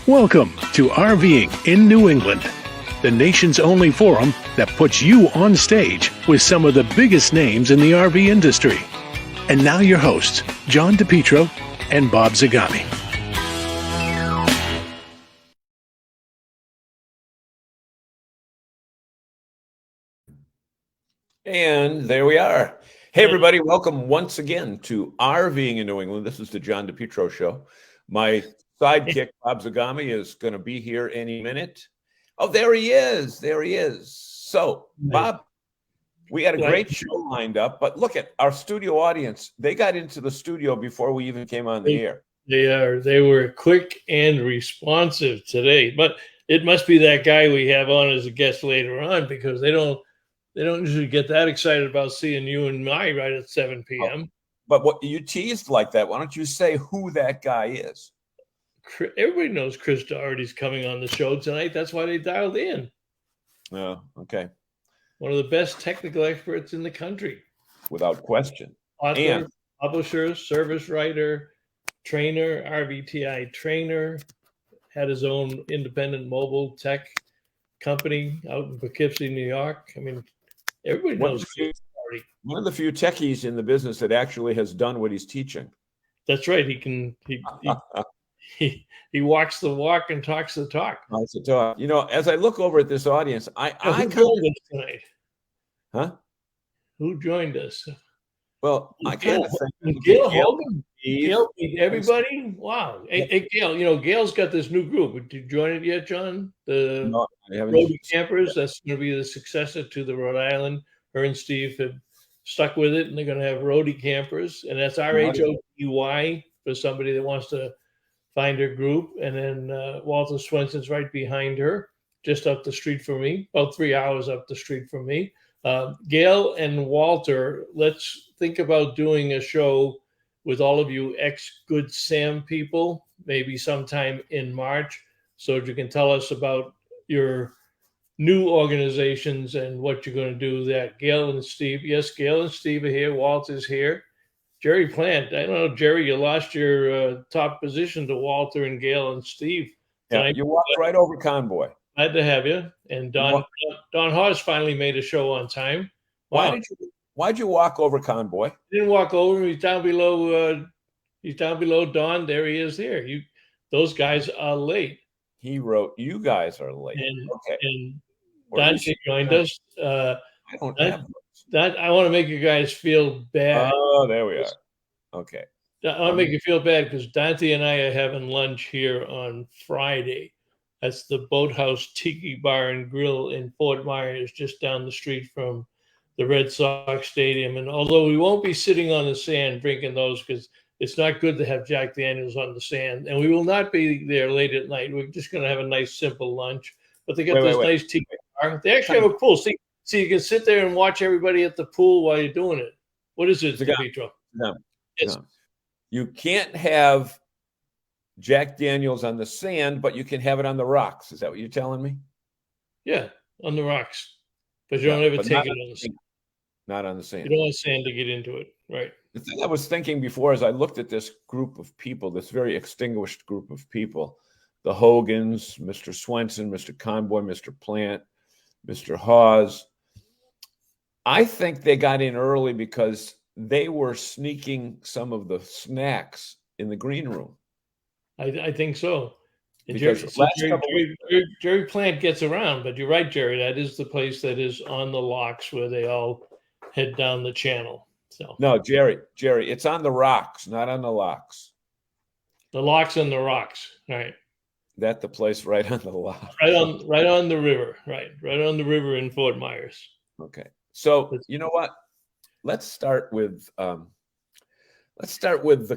Welcome to RVing in New England, the nation's only forum that puts you on stage with some of the biggest names in the RV industry. And now your hosts, John DePietro and Bob Zagami. And there we are. Hey, everybody, welcome once again to RVing in New England. This is the John DePietro Show. My sidekick, Bob Zagami, is going to be here any minute. Oh, there he is. There he is. So, Bob, we had a great show lined up, but look at our studio audience. They got into the studio before we even came on the air. They were quick and responsive today, but it must be that guy we have on as a guest later on, because they don't usually get that excited about seeing you and I right at 7 p.m. Oh, but what you teased like that, why don't you say who that guy is? Everybody knows Chris Dougherty's coming on the show tonight. That's why they dialed in. Oh, okay. One of the best technical experts in the country. Without question. Author, publisher, service writer, trainer, RVTI trainer, had his own independent mobile tech company out in Poughkeepsie, New York. I mean, everybody knows Chris Dougherty. One of the few techies in the business that actually has done what he's teaching. That's right. He walks the walk and talks the talk. Talks the talk. You know, as I look over at this audience, who joined us tonight? Huh? Who joined us? Well, I kind of think Gail Hogan. Gail, everybody. Wow. Hey, Gail. You know, Gail's got this new group. Did you join it yet, John? The Roadie Campers. That's going to be the successor to the Rhode Island. Her and Steve have stuck with it, and they're going to have Roadie Campers, and that's RHODY for somebody that wants to find her group. And then Walter Swenson's right behind her, just up the street from me, about 3 hours up the street from me. Gail and Walter, let's think about doing a show with all of you ex-Good Sam people, maybe sometime in March, so that you can tell us about your new organizations and what you're going to do there. Gail and Steve. Yes, Gail and Steve are here. Walter's here. Jerry Plant. I don't know, Jerry, you lost your top position to Walter and Gail and Steve. Yeah, you walked right over Convoy. Glad to have you. And Don Hawes finally made a show on time. Wow. Why'd you walk over Convoy? He didn't walk over him. He's down below. Don. There he is. There. Those guys are late. He wrote, "You guys are late." And Dante joined us. I don't have that. I want to make you guys feel bad. Oh, there we are. Okay. I want to make you feel bad because Dante and I are having lunch here on Friday. That's the Boathouse Tiki Bar and Grill in Fort Myers, just down the street from the Red Sox Stadium. And although we won't be sitting on the sand drinking those, because it's not good to have Jack Daniels on the sand, and we will not be there late at night. We're just going to have a nice, simple lunch. But they got this nice tiki bar. They actually have a pool. See, you can sit there and watch everybody at the pool while you're doing it. What is it, DePietro? No. You can't have Jack Daniels on the sand, but you can have it on the rocks. Is that what you're telling me? Yeah, on the rocks. But you don't ever take it on the sand. Not on the sand. You don't want sand to get into it, right? The thing I was thinking before as I looked at this group of people, this very extinguished group of people, the Hogans, Mr. Swenson, Mr. Convoy, Mr. Plant, Mr. Hawes, I think they got in early because they were sneaking some of the snacks in the green room. I think so. And because Jerry Plant gets around, but you're right, Jerry. That is the place that is on the locks where they all head down the channel. So no, Jerry, it's on the rocks, not on the locks. the locks and the rocks, right? That the place right on the lock. Right on the river, right on the river in Fort Myers. Okay, so you know what? Let's start with the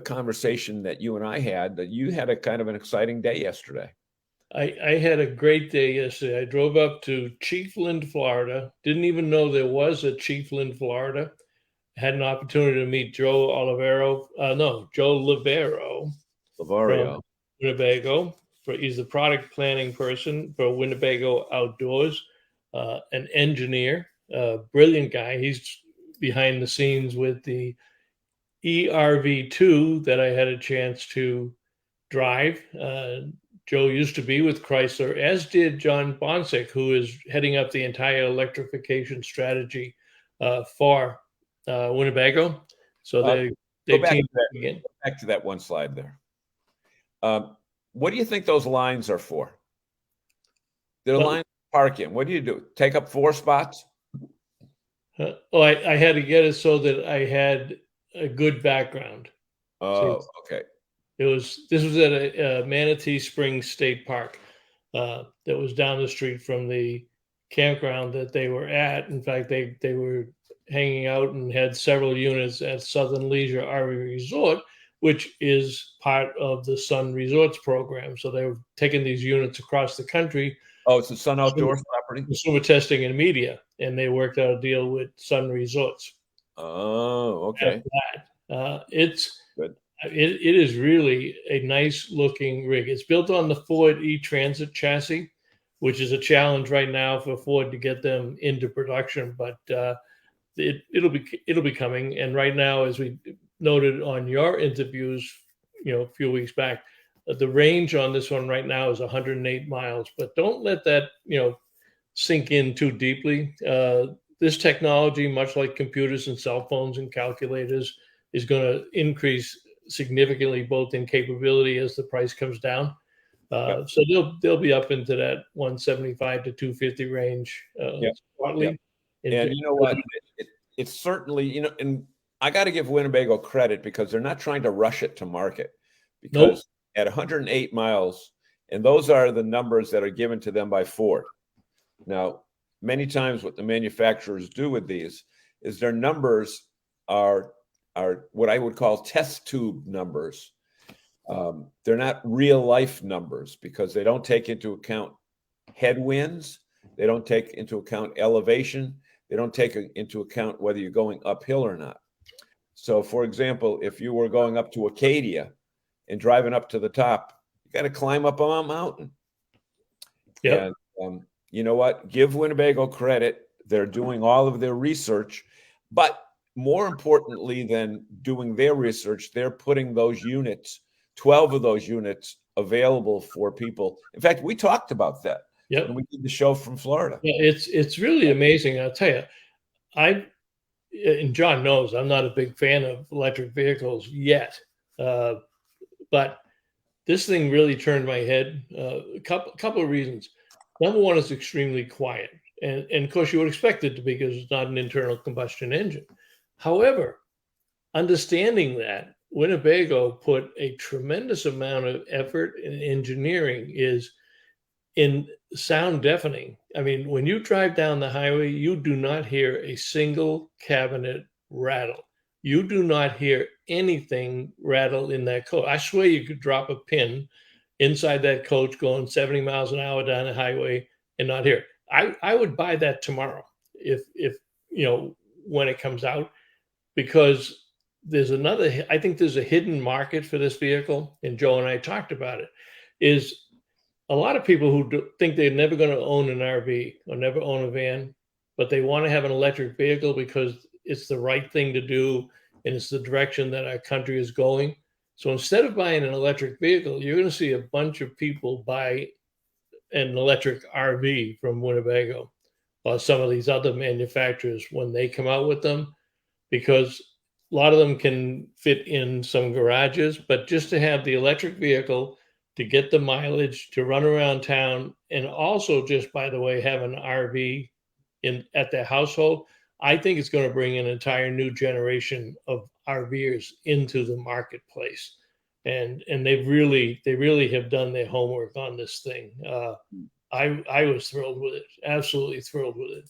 conversation that you and I had. That you had a kind of an exciting day yesterday. I had a great day yesterday. I drove up to Chiefland, Florida. Didn't even know there was a Chiefland, Florida. Had an opportunity to meet Joe Livero from Winnebago. He's the product planning person for Winnebago Outdoors, an engineer, brilliant guy. He's behind the scenes with the ERV2 that I had a chance to drive. Joe used to be with Chrysler, as did John Bonsick, who is heading up the entire electrification strategy for Winnebago. So they teamed again. Back to that one slide there. What do you think those lines are for? They're lines to park in. What do you do? Take up 4 spots? I had to get it so that I had a good background. Oh, okay. This was at a Manatee Springs State Park that was down the street from the campground that they were at. In fact, they were hanging out and had several units at Southern Leisure RV Resort, which is part of the Sun Resorts program. So they were taking these units across the country. Oh, it's a Sun Outdoors property? Consumer testing and media. And they worked out a deal with Sun Resorts. Oh, okay. It's good. It is really a nice looking rig. It's built on the Ford E-Transit chassis, which is a challenge right now for Ford to get them into production, but it'll be coming. And right now, as we noted on your interviews, a few weeks back, the range on this one right now is 108 miles. But don't let that sink in too deeply. This technology, much like computers and cell phones and calculators, is going to increase significantly both in capability as the price comes down. So they'll be up into that 175 to 250 range shortly. And you know what? It's certainly, and I got to give Winnebago credit because they're not trying to rush it to market. Because at 108 miles, and those are the numbers that are given to them by Ford. Now, many times what the manufacturers do with these is their numbers are what I would call test tube numbers. They're not real life numbers because they don't take into account headwinds. They don't take into account elevation. They don't take into account whether you're going uphill or not. So, for example, if you were going up to Acadia and driving up to the top, you got to climb up a mountain. Yeah. And you know what? Give Winnebago credit. They're doing all of their research, but more importantly than doing their research, they're putting those units, 12 of those units, available for people. In fact, we talked about that when we did the show from Florida. Yeah, it's really amazing. I'll tell you, and John knows I'm not a big fan of electric vehicles yet, but this thing really turned my head. A couple of reasons. Number one, it's extremely quiet, and of course you would expect it to be because it's not an internal combustion engine. However, understanding that, Winnebago put a tremendous amount of effort in engineering is in sound deafening. I mean, when you drive down the highway, you do not hear a single cabinet rattle. You do not hear anything rattle in that coach. I swear you could drop a pin inside that coach going 70 miles an hour down the highway and not hear it. I would buy that tomorrow if when it comes out, because I think there's a hidden market for this vehicle, and Joe and I talked about it, is a lot of people who think they're never going to own an RV or never own a van, but they want to have an electric vehicle because it's the right thing to do and it's the direction that our country is going. So instead of buying an electric vehicle, you're going to see a bunch of people buy an electric RV from Winnebago or some of these other manufacturers when they come out with them, because a lot of them can fit in some garages, but just to have the electric vehicle to get the mileage, to run around town, and also just, by the way, have an RV at their household. I think it's going to bring an entire new generation of RVers into the marketplace. And they really have done their homework on this thing. I was thrilled with it, absolutely thrilled with it.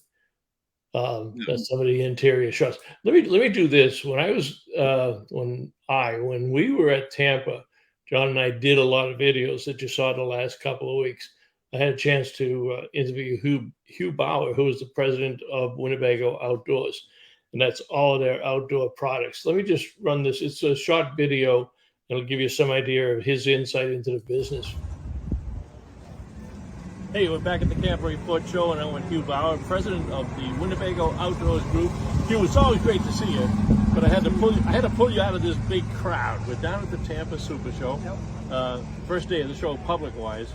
That's some of the interior shots. Let me do this. When I was when we were at Tampa, John and I did a lot of videos that you saw the last couple of weeks. I had a chance to interview Hugh Bauer, who is the president of Winnebago Outdoors, and that's all of their outdoor products. Let me just run this. It's a short video. It'll give you some idea of his insight into the business. Hey, we're back at the Camp Report Show, and I'm with Hugh Bauer, president of the Winnebago Outdoors Group. Hugh, it's always great to see you, but I had to pull you out of this big crowd. We're down at the Tampa Super Show. Yep. First day of the show, public-wise,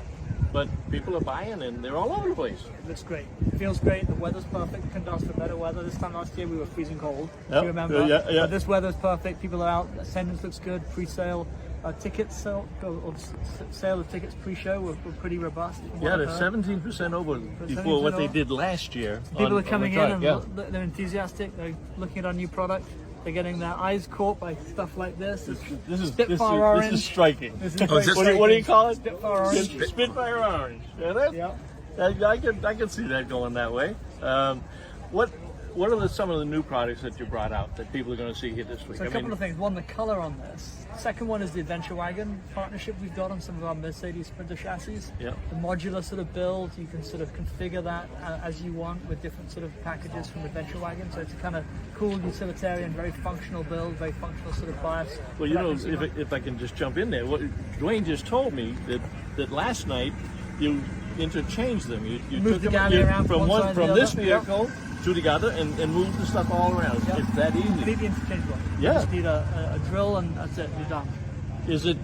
but people are buying, and they're all over the place. It looks great. It feels great. The weather's perfect. Couldn't ask for better weather. This time last year, we were freezing cold. Yep. Do you remember? Yeah. But this weather's perfect. People are out. Attendance looks good. Pre-sale. Tickets, sale of tickets pre-show were pretty robust. Yeah, they're 17% over before what they did last year. People are coming in and they're enthusiastic. They're looking at our new product. They're getting their eyes caught by stuff like this. This is striking. This is what do you call it? Spitfire orange. Spitfire orange. Yeah, I can see that going that way. What are some of the new products that you brought out that people are going to see here this week? So a couple of things. One, the color on this. Second one is the Adventure Wagon partnership we've got on some of our Mercedes Sprinter chassis. Yeah. The modular sort of build, you can sort of configure that as you want with different sort of packages from Adventure Wagon. So it's a kind of cool, utilitarian, very functional build, very functional sort of bias. Well, you know, if I can just jump in there, what Dwayne just told me that last night you interchanged them. You moved took the them around from this vehicle to the other and moved the stuff all around. Yep. It's that easy. Completely interchangeable. Yeah. You just need a drill and that's it, you're done. Is it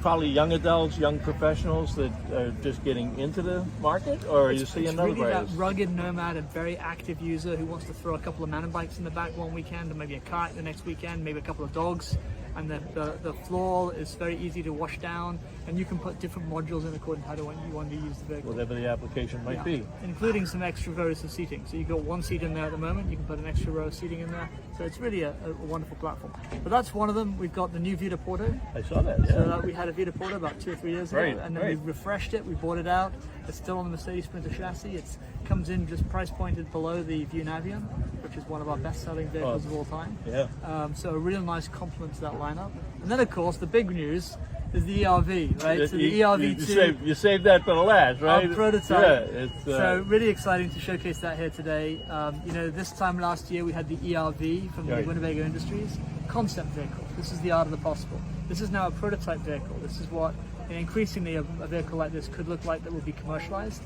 probably young adults, young professionals that are just getting into the market, or are you seeing other really buyers? That rugged nomad, a very active user who wants to throw a couple of mountain bikes in the back one weekend and maybe a kite the next weekend, maybe a couple of dogs. And the floor is very easy to wash down, and you can put different modules in according to how you want to use the vehicle. Whatever the application might be. Including some extra rows of seating. So you've got one seat in there at the moment, you can put an extra row of seating in there. So it's really a wonderful platform. But that's one of them. We've got the new Vita Porto. I saw that, yeah. So we had a Vita Porto about 2 or 3 years ago, and then we refreshed it, we bought it out. It's still on the Mercedes Sprinter chassis. It comes in just price pointed below the View Navion, which is one of our best-selling vehicles of all time. Yeah. So a real nice complement to that lineup. And then, of course, the big news is the ERV, right? So the ERV2. You saved that for the last, right? Our prototype. Yeah, so really exciting to showcase that here today. This time last year we had the ERV from the Winnebago Industries concept vehicle. This is the art of the possible. This is now a prototype vehicle. This is what increasingly a vehicle like this could look like that will be commercialized.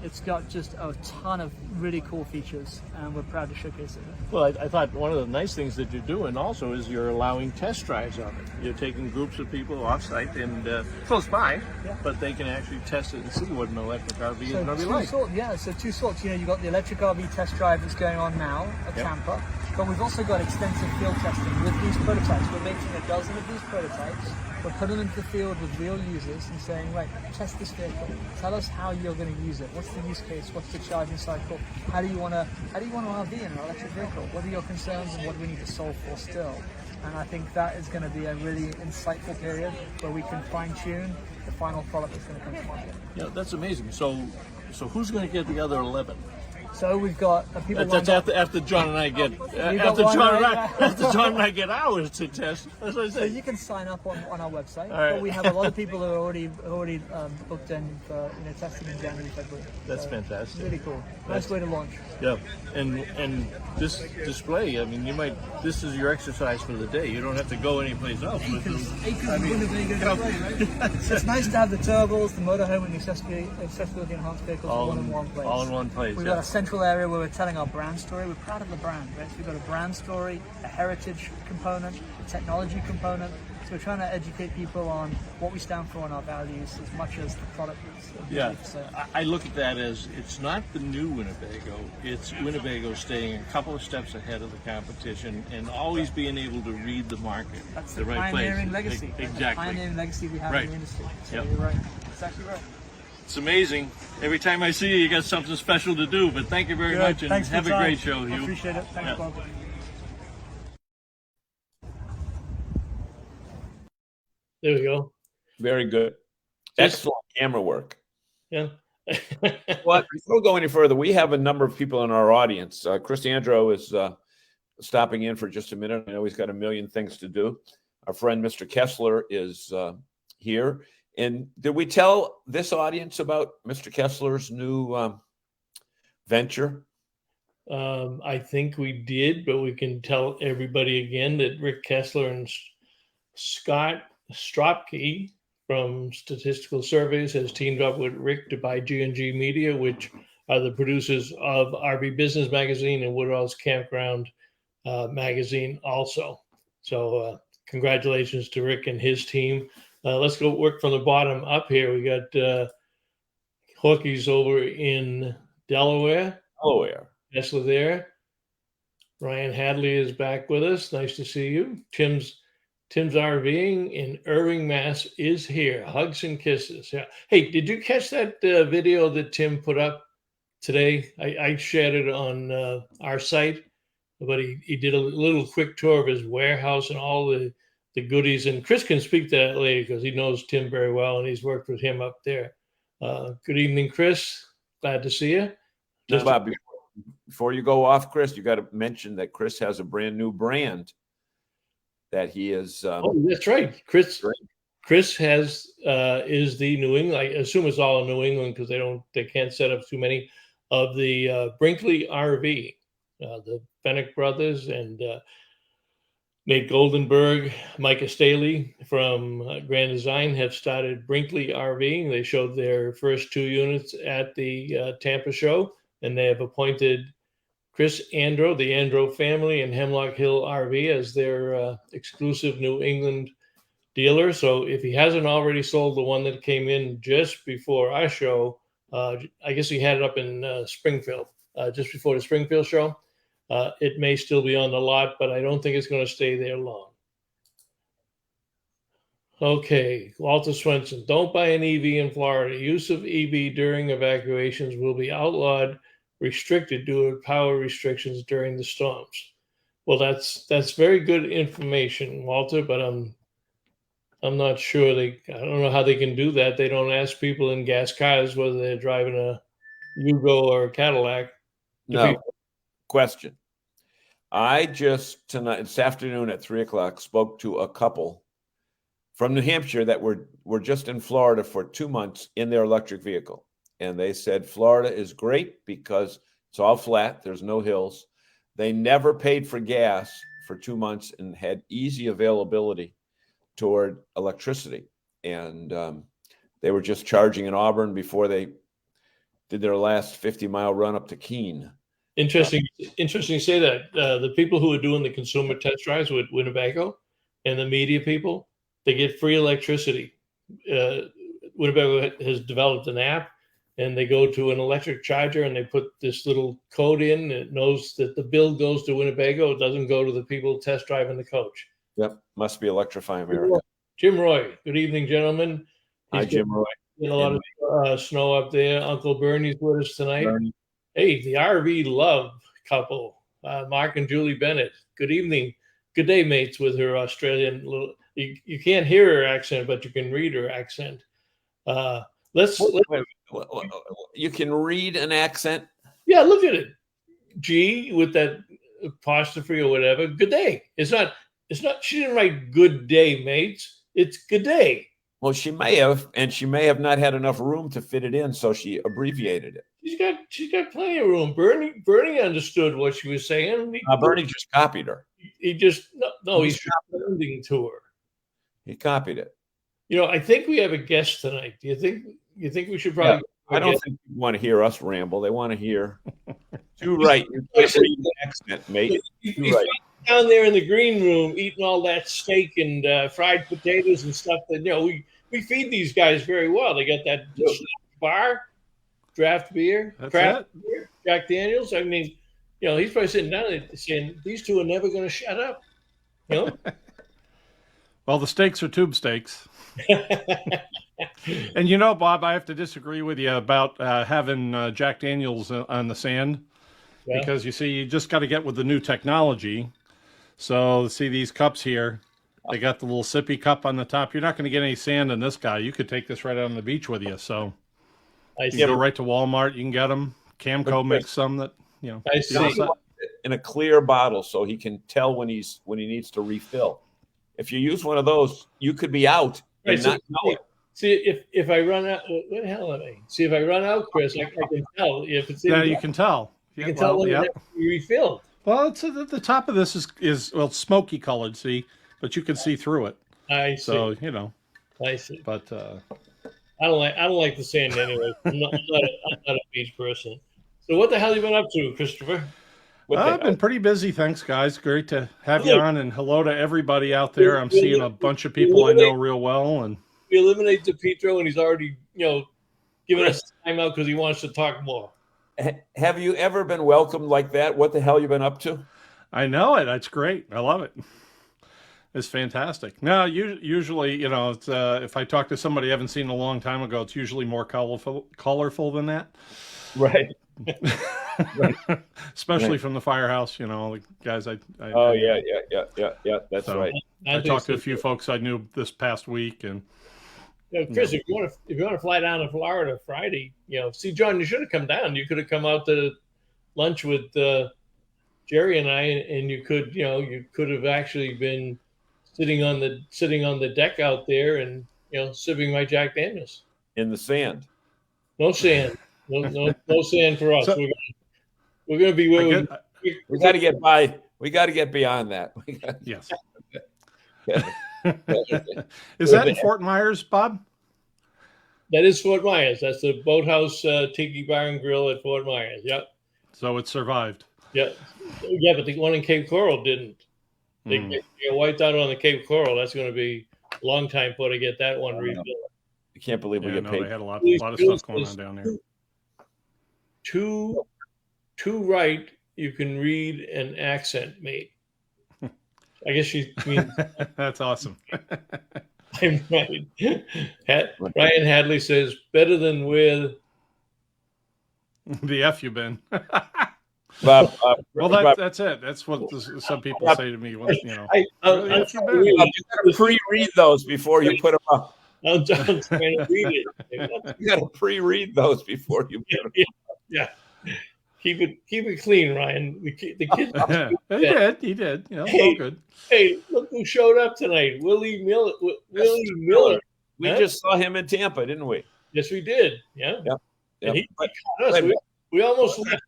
It's got just a ton of really cool features, and we're proud to showcase it. Well, I thought one of the nice things that you're doing also is you're allowing test drives of it. You're taking groups of people off-site and close by, but they can actually test it and see what an electric RV is going to be like. So two sorts. You've got the electric RV test drive that's going on now at Tampa, but we've also got extensive field testing with these prototypes. We're making a dozen of these prototypes. We're putting them into the field with real users and saying, right, test this vehicle. Tell us how you're going to use it. What's the use case? What's the charging cycle? How do you want to RV in an electric vehicle? What are your concerns and what do we need to solve for still? And I think that is going to be a really insightful period where we can fine tune the final product that's going to come to market. Yeah, that's amazing. So who's going to get the other 11? So we've got people. That's after John and I get John and I get ours to test. That's what I say. So you can sign up on our website. Right. But we have a lot of people who are already booked in for testing in January, February. That's fantastic. Really cool. Nice way to launch. Yeah, and this display. I mean, this is your exercise for the day. You don't have to go anyplace else. Acres of Winnebago display, right? So it's nice to have the turbos, the motorhome, and the accessibility enhanced vehicles all in one place. All in one place. We've got a central area where we're telling our brand story. We're proud of the brand, right? So we've got a brand story, a heritage component, a technology component. So we're trying to educate people on what we stand for and our values as much as the product is. Yeah, so I look at that as it's not the new Winnebago, it's Winnebago staying a couple of steps ahead of the competition and always being able to read the market. That's the the right pioneering place. legacy. Exactly. The pioneering legacy we have in the industry. So Yep. you're right. Exactly right. It's amazing. Every time I see you, you got something special to do. But thank you very much, and Thanks for have the a time. great show, Hugh. Appreciate it. Thanks, Yeah. Bob. There we go. Very good. Excellent camera work. Yeah. Well, before we go any further, we have a number of people in our audience. Chris Andro is stopping in for just a minute. I know he's got a million things to do. Our friend Mr. Kessler is here. And did we tell this audience about Mr. Kessler's new venture? I think we did, but we can tell everybody again that Rick Kessler and Scott Stropke from Statistical Surveys has teamed up with Rick to buy G&G Media, which are the producers of RV Business Magazine and Woodall's Campground Magazine also. So congratulations to Rick and his team. Let's go work from the bottom up here. We got Hawkey's over in Delaware. Kessler there. Ryan Hadley is back with us. Nice to see you. Tim's RVing in Irving, Mass is here. Hugs and kisses. Yeah. Hey, did you catch that video that Tim put up today? I shared it on our site, but he did a little quick tour of his warehouse and all the goodies. And Chris can speak to that later because he knows Tim very well and he's worked with him up there. Good evening, Chris. Glad to see you. Just Bob, before you go off, Chris, you got to mention that Chris has a brand new brand that he is. Oh, that's right. Chris has is the New England. I assume it's all in New England because they can't set up too many of the Brinkley RV. The Fennick brothers and Nate Goldenberg, Micah Staley from Grand Design have started Brinkley RV. They showed their first 2 units at the Tampa show, and they have appointed Chris Andro, the Andro family, and Hemlock Hill RV as their exclusive New England dealer. So if he hasn't already sold the one that came in just before our show, I guess he had it up in Springfield, just before the Springfield show. It may still be on the lot, but I don't think it's going to stay there long. Okay, Walter Swenson, don't buy an EV in Florida. Use of EV during evacuations will be outlawed, restricted due to power restrictions during the storms. Well, that's very good information, Walter, but I'm not sure I don't know how they can do that. They don't ask people in gas cars whether they're driving a Yugo or a Cadillac. No. Question. I just this afternoon at 3:00 spoke to a couple from New Hampshire that were just in Florida for 2 months in their electric vehicle. And they said Florida is great because it's all flat. There's no hills. They never paid for gas for 2 months and had easy availability toward electricity. And they were just charging in Auburn before they did their last 50-mile run up to Keene. Interesting you say that. The people who are doing the consumer test drives with Winnebago and the media people, they get free electricity. Winnebago has developed an app, and they go to an electric charger and they put this little code in. It knows that the bill goes to Winnebago. It doesn't go to the people test driving the coach. Yep. Must be Electrify America. Jim Roy. Good evening, gentlemen. Hi, Jim Roy. A lot of snow up there. Uncle Bernie's with us tonight. Bernie. Hey, the RV love couple, Mark and Julie Bennett. Good evening. Good day, mates, with her Australian little. You can't hear her accent, but you can read her accent. You can read an accent? Yeah, look at it. G with that apostrophe or whatever. Good day. It's not, she didn't write good day, mates. It's good day. Well, she may have, and she may have not had enough room to fit it in, so she abbreviated it. She's got plenty of room. Bernie understood what she was saying. Bernie just copied her. He just he's responding to her. He copied it. You know, I think we have a guest tonight. Do you think we should probably? Yeah, I don't think people want to hear us ramble. They want to hear. Too right. You can't read an accent, mate. Too right. down there in the green room eating all that steak and fried potatoes and stuff that, we feed these guys very well. They got that bar, draft beer, craft beer, Jack Daniels. I mean, he's probably sitting down there saying, these two are never going to shut up. Well, the steaks are tube steaks. And Bob, I have to disagree with you about having Jack Daniels on the sand, because you just got to get with the new technology. So see these cups here, they got the little sippy cup on the top. You're not going to get any sand in this guy. You could take this right out on the beach with you. So you can go right to Walmart. You can get them. Camco makes some that, I see. In a clear bottle so he can tell when he needs to refill. If you use one of those, you could be out and not know it. See, if I run out, what the hell am I? See, if I run out, Chris, I can tell if it's in. Yeah, you can tell. You can tell when it has to be refilled. Well, it's the top of this is smoky colored, see, but you can see through it. I see. So I see. But I don't like the sand anyway. I'm not a beach person. So what the hell have you been up to, Christopher? I've been pretty busy. Thanks, guys. Great to have you on, and hello to everybody out there. I'm seeing a bunch of people I know real well, and we eliminate DePietro, and he's already giving us time out because he wants to talk more. Have you ever been welcomed like that? What the hell you been up to? I know it. That's great. I love it. It's fantastic. No, usually, it's, if I talk to somebody I haven't seen a long time ago, it's usually more colorful than that. Right. Especially from the firehouse, the guys I yeah. That's right. I talked to a few folks I knew this past week, and Chris, if you want to fly down to Florida Friday, see, John, you should have come down. You could have come out to lunch with Jerry and I, and you could have actually been sitting on the deck out there and sipping my Jack Daniels in the sand. No sand, no sand for us. So, we're going to be where we got to get by. We got to get beyond that. Yes. Is that in Fort Myers, Bob? That is Fort Myers. That's the Boathouse Tiki Bar and Grill at Fort Myers. Yep. So it survived. Yeah, but the one in Cape Coral didn't. They get wiped out on the Cape Coral. That's going to be a long time before they get that one rebuilt. I can't believe we get paid. They had a lot of stuff going on down there. Two right, you can read an accent, mate. I guess she means that's awesome. I'm right. Ryan Hadley says better than with the F you've been. Bob, well, that's it. That's what some people say to me. When, you got to pre-read those before you put them up. I'm trying to read it. You got to pre-read those before you put them up. Yeah. Keep it clean, Ryan. The kids. He did. Hey, all good. Hey, look who showed up tonight. Willie Miller. We just saw him in Tampa, didn't we? Yes, we did. Yeah. Yep. And he caught us. We almost left.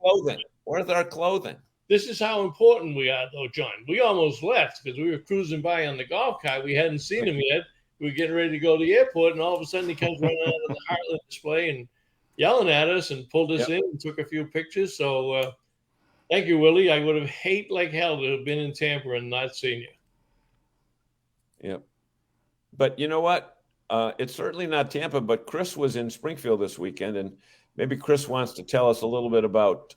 Where's our clothing? This is how important we are, though, John. We almost left because we were cruising by on the golf cart. We hadn't seen him yet. We were getting ready to go to the airport, and all of a sudden he comes running out of the Heartland display and yelling at us and pulled us in and took a few pictures. So thank you, Willie. I would have hated like hell to have been in Tampa and not seen you. Yep. But you know what? It's certainly not Tampa, but Chris was in Springfield this weekend, and maybe Chris wants to tell us a little bit about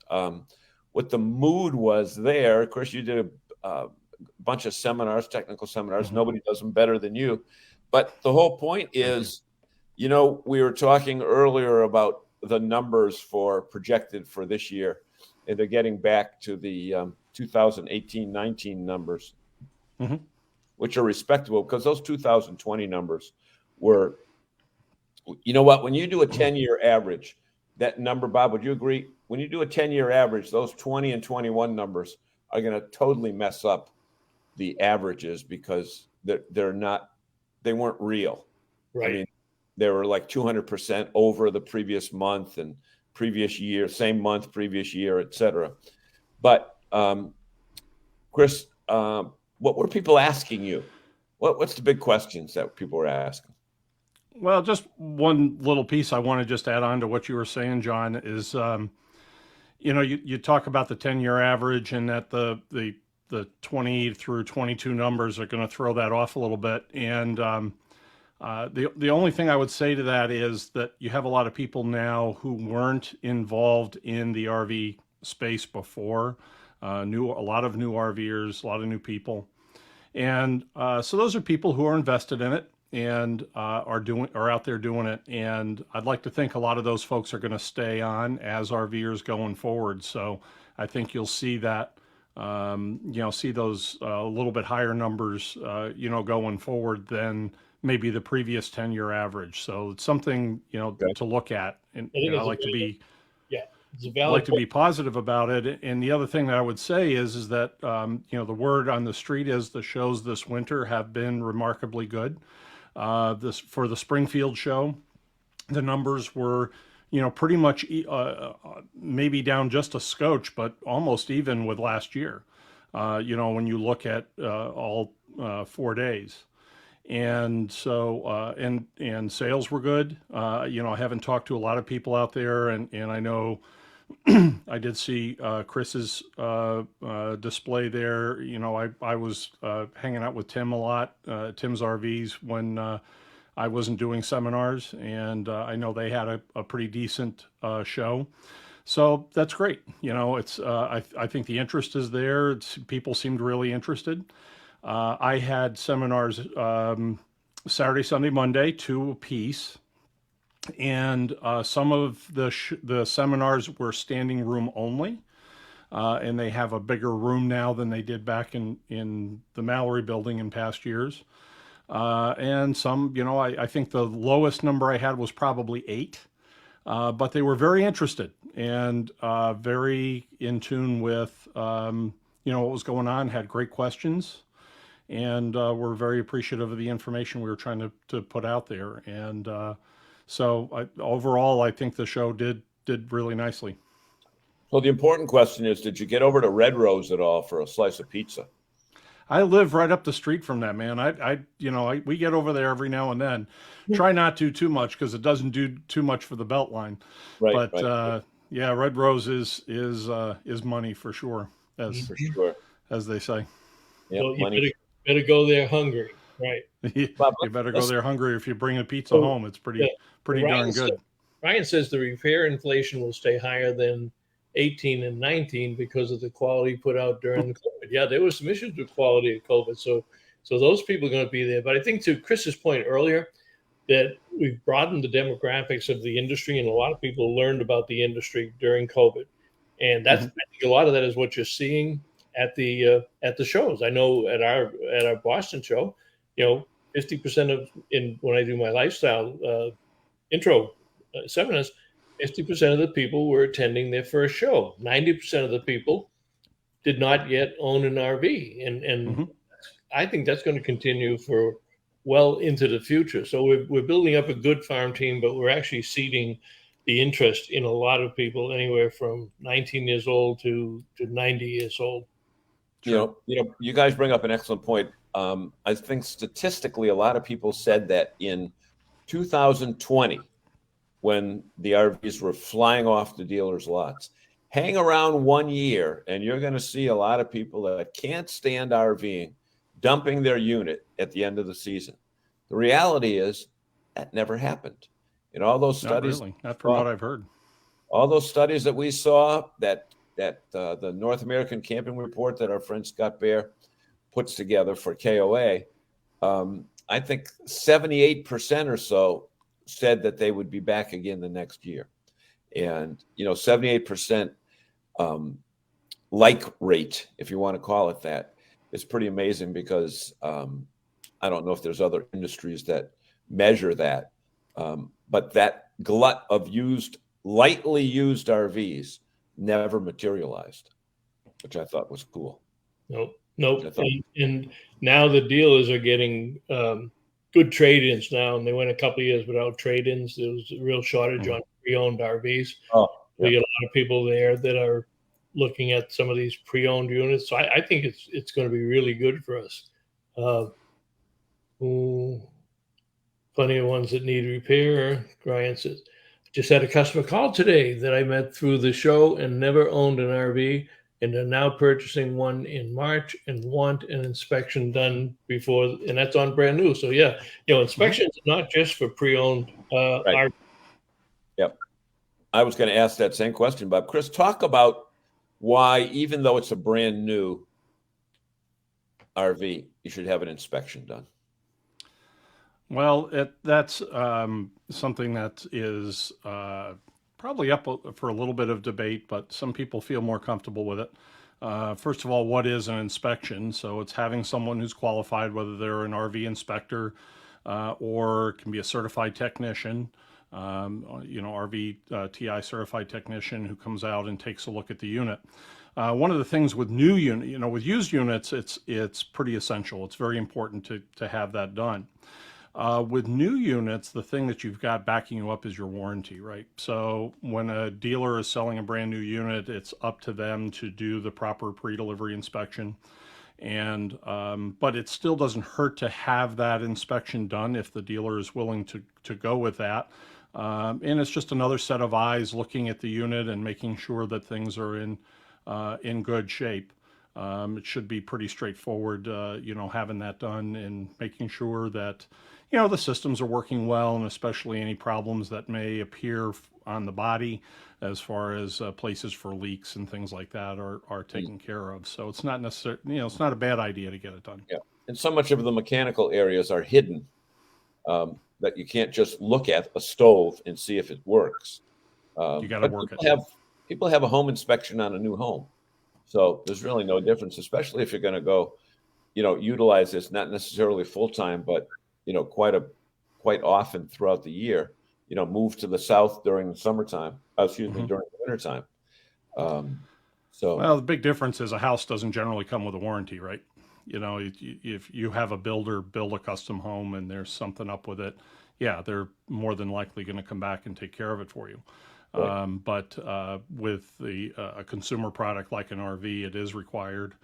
what the mood was there. Chris, you did a bunch of seminars, technical seminars. Mm-hmm. Nobody does them better than you. But the whole point is, we were talking earlier about the numbers projected for this year, and they're getting back to the 2018-19 numbers, which are respectable because those 2020 numbers were, when you do a 10-year average, that number, Bob, would you agree? When you do a 10-year average, those 20 and 21 numbers are going to totally mess up the averages because they weren't real. Right. I mean, they were like 200% over the previous month and previous year, same month, previous year, et cetera. But Chris, what were people asking you? What's the big questions that people were asking? Well, just one little piece I want to just add on to what you were saying, John, is, you talk about the 10-year average and that the the 20 through 22 numbers are going to throw that off a little bit. And the only thing I would say to that is that you have a lot of people now who weren't involved in the RV space before, a lot of new RVers, a lot of new people. And so those are people who are invested in it and are out there doing it. And I'd like to think a lot of those folks are going to stay on as RVers going forward. So I think you'll see that, see those a little bit higher numbers, going forward than maybe the previous 10-year average. So it's something, to look at. And I like to be, positive about it. And the other thing that I would say is that, the word on the street is the shows this winter have been remarkably good. For the Springfield show, the numbers were, pretty much maybe down just a scotch, but almost even with last year, when you look at all 4 days. And so, and sales were good. I haven't talked to a lot of people out there, and I know I did see Chris's display there. I was hanging out with Tim a lot, Tim's RVs, when I wasn't doing seminars, and I know they had a pretty decent show. So that's great. It's I think the interest is there. People seemed really interested. I had seminars Saturday, Sunday, Monday, 2 apiece. And some of the seminars were standing room only, and they have a bigger room now than they did back in the Mallory building in past years. And some, I think the lowest number I had was probably 8, but they were very interested and very in tune with, what was going on, had great questions, and were very appreciative of the information we were trying to put out there. And so overall, I think the show did really nicely. Well, the important question is, did you get over to Red Rose at all for a slice of pizza? I live right up the street from that, man. We get over there every now and then. Try not to too much because it doesn't do too much for the belt line. Right. But yeah, Red Rose is money for sure, as they say. Yeah, so you better go there hungry, right? You better go there hungry. If you bring a pizza home, it's pretty darn good. Ryan says the repair inflation will stay higher than 18 and 19 because of the quality put out during the COVID. Yeah, there was some issues with quality of COVID. So those people are going to be there. But I think, to Chris's point earlier, that we've broadened the demographics of the industry, and a lot of people learned about the industry during COVID. And that's, I think a lot of that is what you're seeing at the shows. I know at our Boston show, 50% when I do my lifestyle intro seminars, 50% of the people were attending their first show. 90% of the people did not yet own an RV. And I think that's going to continue for well into the future. So we're building up a good farm team, but we're actually seeding the interest in a lot of people, anywhere from 19 years old to 90 years old. You guys bring up an excellent point. I think statistically, a lot of people said that in 2020, when the RVs were flying off the dealers' lots, hang around 1 year and you're going to see a lot of people that can't stand RVing dumping their unit at the end of the season. The reality is that never happened. In all those studies, not from what I've heard, all those studies that we saw, that the North American Camping Report that our friend Scott Baer puts together for KOA, I think 78% or so said that they would be back again the next year. And, 78% like rate, if you want to call it that, is pretty amazing, because I don't know if there's other industries that measure that. But that glut of lightly used RVs never materialized, which I thought was cool. Nope. And now the dealers are getting good trade-ins now, and they went a couple of years without trade-ins. There was a real shortage on pre-owned RVs. We get a lot of people there that are looking at some of these pre-owned units. So I think it's going to be really good for us. Plenty of ones that need repair. Ryan says, just had a customer call today that I met through the show and never owned an RV. and they're now purchasing one in March and want an inspection done before, and that's on brand new. So yeah, inspections are not just for pre-owned Right. Yep. I was going to ask that same question, Bob. Chris, talk about why, even though it's a brand new RV, you should have an inspection done. Well, that's something that is probably up for a little bit of debate, but some people feel more comfortable with it. First of all, what is an inspection? So it's having someone who's qualified, whether they're an RV inspector or can be a certified technician, RVTI certified technician who comes out and takes a look at the unit. One of the things with new unit, with used units, it's pretty essential. It's very important to have that done. With new units, the thing that you've got backing you up is your warranty, right? So when a dealer is selling a brand new unit, it's up to them to do the proper pre-delivery inspection. And but it still doesn't hurt to have that inspection done if the dealer is willing to go with that. And it's just another set of eyes looking at the unit and making sure that things are in good shape. It should be pretty straightforward, having that done and making sure that, the systems are working well, and especially any problems that may appear on the body as far as places for leaks and things like that are taken care of. So it's not necessarily, it's not a bad idea to get it done. Yeah. And so much of the mechanical areas are hidden that you can't just look at a stove and see if it works. You got to work it. People have a home inspection on a new home. So there's really no difference, especially if you're going to go, utilize this, not necessarily full time, but, quite often throughout the year, move to the south during the summertime, during the wintertime. Well, the big difference is a house doesn't generally come with a warranty, right? If you have a builder build a custom home and there's something up with it, yeah, they're more than likely going to come back and take care of it for you. Right. But with a consumer product like an RV, it is required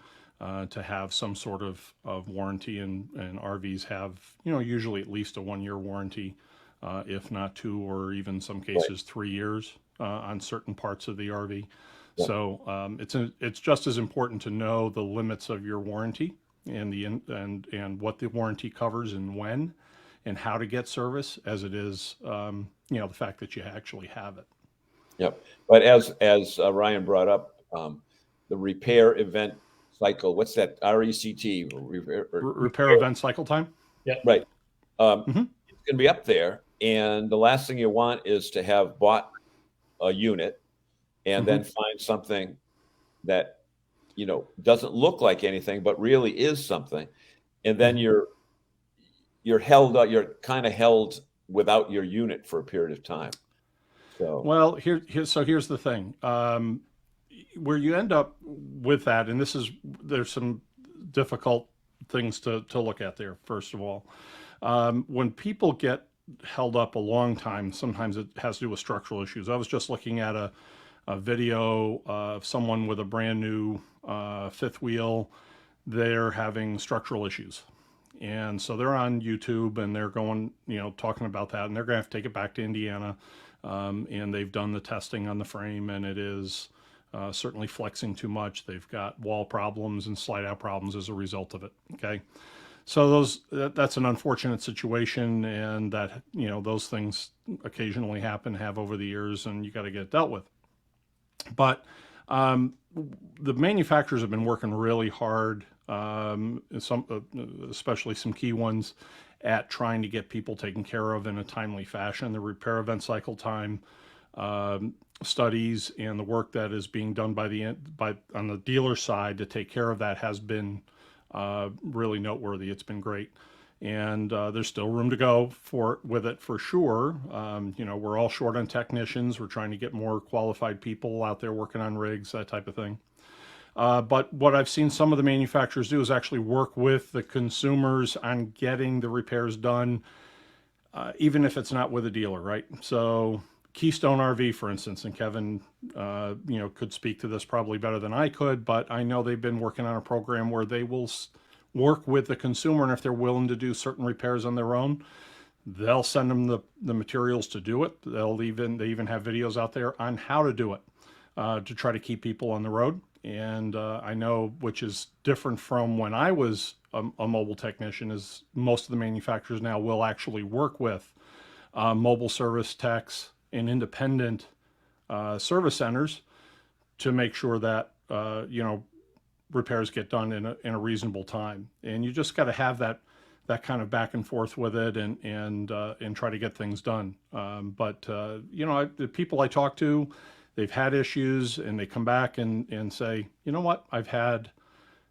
to have some sort of warranty, and RVs have, usually at least a 1-year warranty, if not 2, or even some cases 3 years on certain parts of the RV. Yeah. So it's just as important to know the limits of your warranty and and what the warranty covers and when and how to get service as it is, the fact that you actually have it. Yep. But as Ryan brought up, the repair event cycle, what's that? RECT, repair event cycle time. Yeah. Right. It's going to be up there, and the last thing you want is to have bought a unit and then find something that doesn't look like anything but really is something, and then you're kind of held without your unit for a period of time. So well, here's the thing, where you end up with that, and there's some difficult things to look at there. First of all, when people get held up a long time, sometimes it has to do with structural issues. I was just looking at a video of someone with a brand new fifth wheel. They're having structural issues. And so they're on YouTube and they're going, talking about that, and they're going to have to take it back to Indiana. And they've done the testing on the frame, and it is certainly flexing too much. They've got wall problems and slide out problems as a result of it. Okay. So that's an unfortunate situation, and that, those things occasionally have over the years, and you got to get it dealt with. But the manufacturers have been working really hard, especially some key ones, at trying to get people taken care of in a timely fashion. The repair event cycle time studies and the work that is being done on the dealer side to take care of that has been really noteworthy. It's been great. And there's still room to go with it for sure. We're all short on technicians. We're trying to get more qualified people out there working on rigs, that type of thing. But what I've seen some of the manufacturers do is actually work with the consumers on getting the repairs done, even if it's not with a dealer, right? So Keystone RV, for instance, and Kevin, could speak to this probably better than I could, but I know they've been working on a program where they will work with the consumer, and if they're willing to do certain repairs on their own, they'll send them the materials to do it. They even have videos out there on how to do it to try to keep people on the road. and I know, which is different from when I was a mobile technician, is most of the manufacturers now will actually work with mobile service techs and independent service centers to make sure that repairs get done in a reasonable time. And you just got to have that kind of back and forth with it, and try to get things done. The people I talk to, they've had issues, and they come back and say, you know what, I've had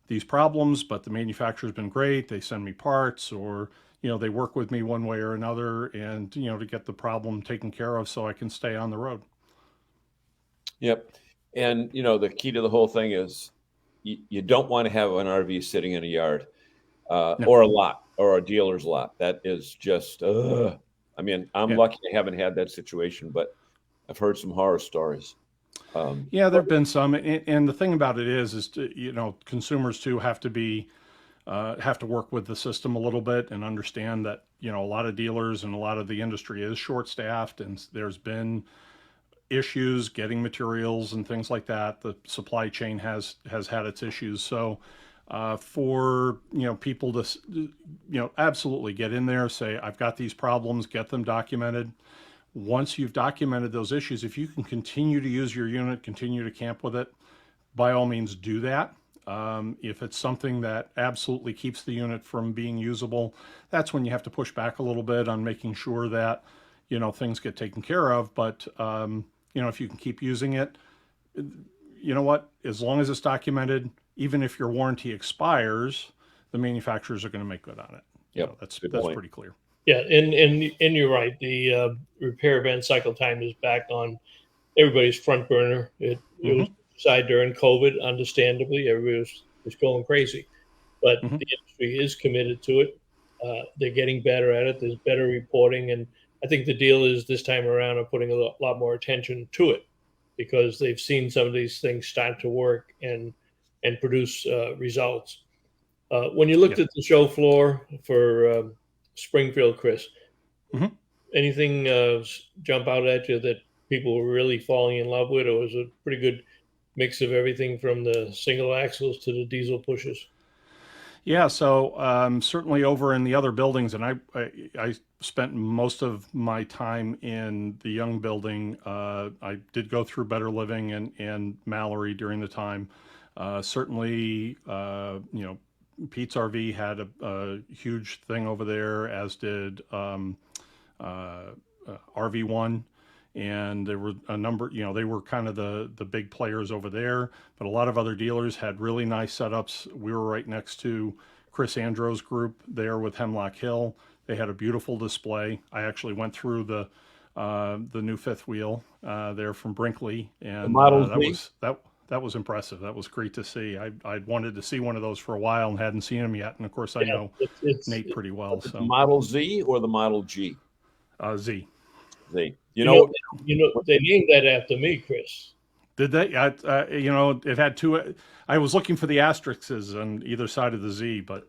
these problems, but the manufacturer's been great. They send me parts, or they work with me one way or another, and to get the problem taken care of so I can stay on the road. Yep. And the key to the whole thing is you don't want to have an RV sitting in a yard No. or a lot, or a dealer's lot. That is just, I mean, I'm lucky I haven't had that situation, but I've heard some horror stories. Yeah, there've been some, and the thing about it is consumers too have to work with the system a little bit and understand that a lot of dealers and a lot of the industry is short-staffed, and there's been issues getting materials and things like that. The supply chain has had its issues. So for people to absolutely get in there, say, I've got these problems, get them documented. Once you've documented those issues, if you can continue to use your unit, continue to camp with it, by all means do that. If it's something that absolutely keeps the unit from being usable, that's when you have to push back a little bit on making sure that things get taken care of. But if you can keep using it, you know what, as long as it's documented, even if your warranty expires, the manufacturers are going to make good on it. Yep, that's point. pretty clear. Yeah, and you're right. The repair event cycle time is back on everybody's front burner. It was decided during COVID, understandably. Everybody was going crazy. But the industry is committed to it. They're getting better at it. There's better reporting. And I think the deal is this time around are putting a lot more attention to it, because they've seen some of these things start to work and produce results. When you looked at the show floor for Springfield, Chris, anything jump out at you that people were really falling in love with, or was it a pretty good mix of everything from the single axles to the diesel pushers? Yeah, so certainly over in the other buildings, and I spent most of my time in the Young building. I did go through Better Living and Mallory during the time. Certainly, Pete's RV had a huge thing over there, as did RV1. And there were a number, they were kind of the big players over there, but a lot of other dealers had really nice setups. We were right next to Chris Andros' group there with Hemlock Hill. They had a beautiful display. I actually went through the new fifth wheel there from Brinkley, and that was impressive. That was great to see. I'd wanted to see one of those for a while and hadn't seen them yet. And of course, I know Nate pretty well. So the Model Z or the Model G? Z. Z. They named that after me, Chris. Did they? It had two. I was looking for the asterisks on either side of the Z, but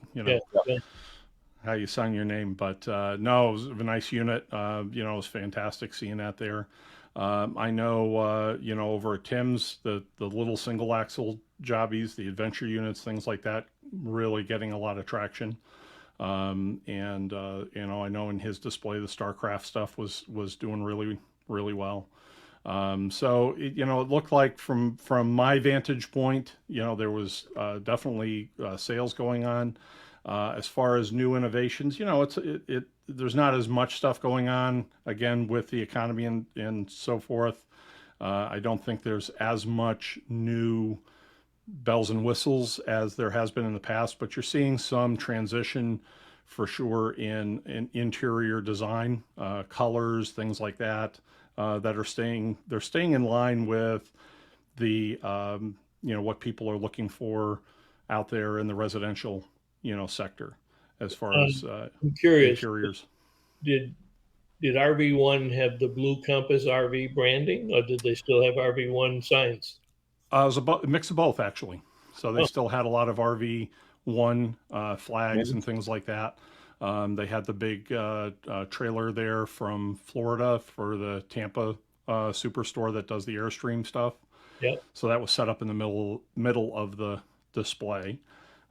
how you sign your name. But no, it was a nice unit. It was fantastic seeing that there. I know, over at Tim's, the little single axle jobbies, the adventure units, things like that, really getting a lot of traction. I know in his display, the StarCraft stuff was doing really, really well. So it looked like from my vantage point, there was definitely sales going on. As far as new innovations, there's not as much stuff going on, again, with the economy and so forth. I don't think there's as much new bells and whistles as there has been in the past, but you're seeing some transition for sure in interior design, colors, things like that, that are staying in line with the, what people are looking for out there in the residential, sector. As far as I'm curious, interiors. Did RV1 have the Blue Compass RV branding, or did they still have RV1 signs? It was a mix of both, actually. So they still had a lot of RV1 flags and things like that. They had the big trailer there from Florida for the Tampa superstore that does the Airstream stuff. Yep. So that was set up in the middle of the display.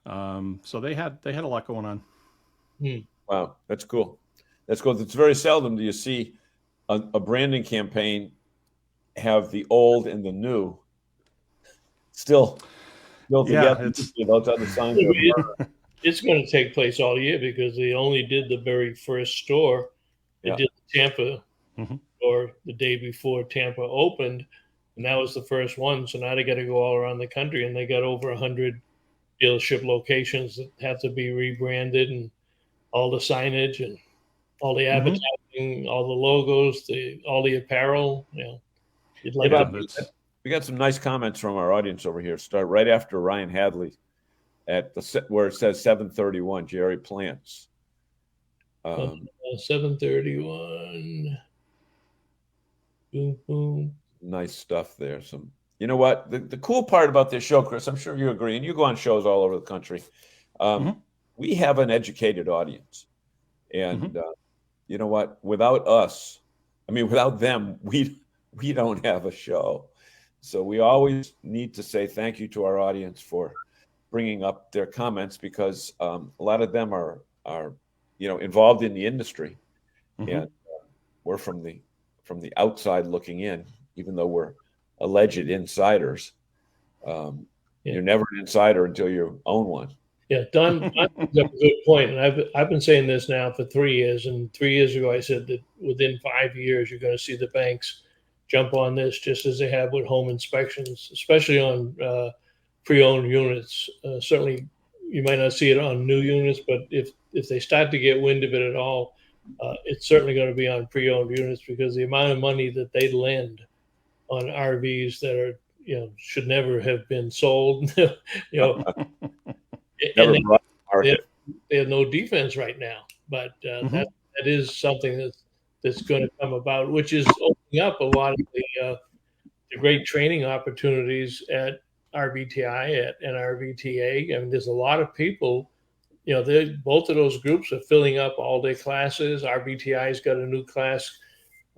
So they had a lot going on. Wow, that's cool. That's cool. It's very seldom do you see a branding campaign have the old and the new still together. Those other signs it's going to take place all year because they only did the very first store. They did Tampa or the day before Tampa opened, and that was the first one. So now they got to go all around the country, and they got over 100 dealership locations that have to be rebranded, and all the signage and all the advertising, all the logos, all the apparel. You'd like we got some nice comments from our audience over here. Start right after Ryan Hadley at where it says 731 Jerry Plants. 731. Boom, boom. Nice stuff there. You know what? The cool part about this show, Chris, I'm sure you agree, and you go on shows all over the country. We have an educated audience. And you know what? Without us, without them, we don't have a show. So we always need to say thank you to our audience for bringing up their comments, because a lot of them are involved in the industry, and we're from the outside looking in, even though we're alleged insiders. You're never an insider until you own one. Yeah, Don brings up a good point, and I've been saying this now for 3 years. And 3 years ago, I said that within 5 years, you're going to see the banks jump on this, just as they have with home inspections, especially on pre-owned units. Certainly, you might not see it on new units, but if they start to get wind of it at all, it's certainly going to be on pre-owned units, because the amount of money that they lend on RVs that are should never have been sold, and they have no defense right now. But that is something that's going to come about, which is opening up a lot of the great training opportunities at RVTI and RVTA. There's a lot of people, both of those groups are filling up all day classes. RVTI's got a new class.